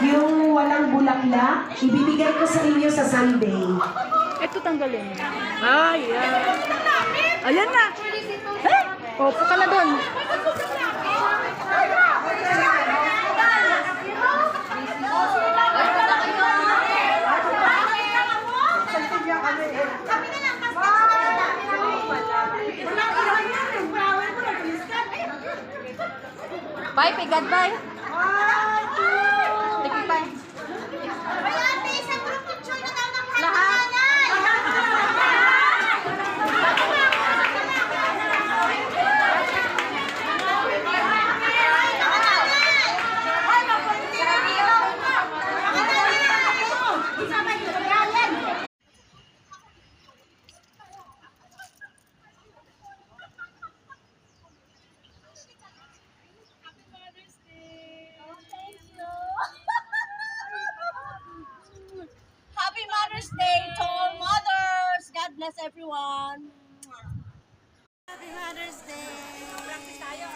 Yung walang bulaklak, ibibigay ko sa inyo sa Sunday. Ito tanggalin. Ayan. Ayan na. Eh, opo ka na doon. Bye, pigad, bye. Happy Mother's Day to all mothers. God bless everyone. Happy Mother's Day. Practice tayo,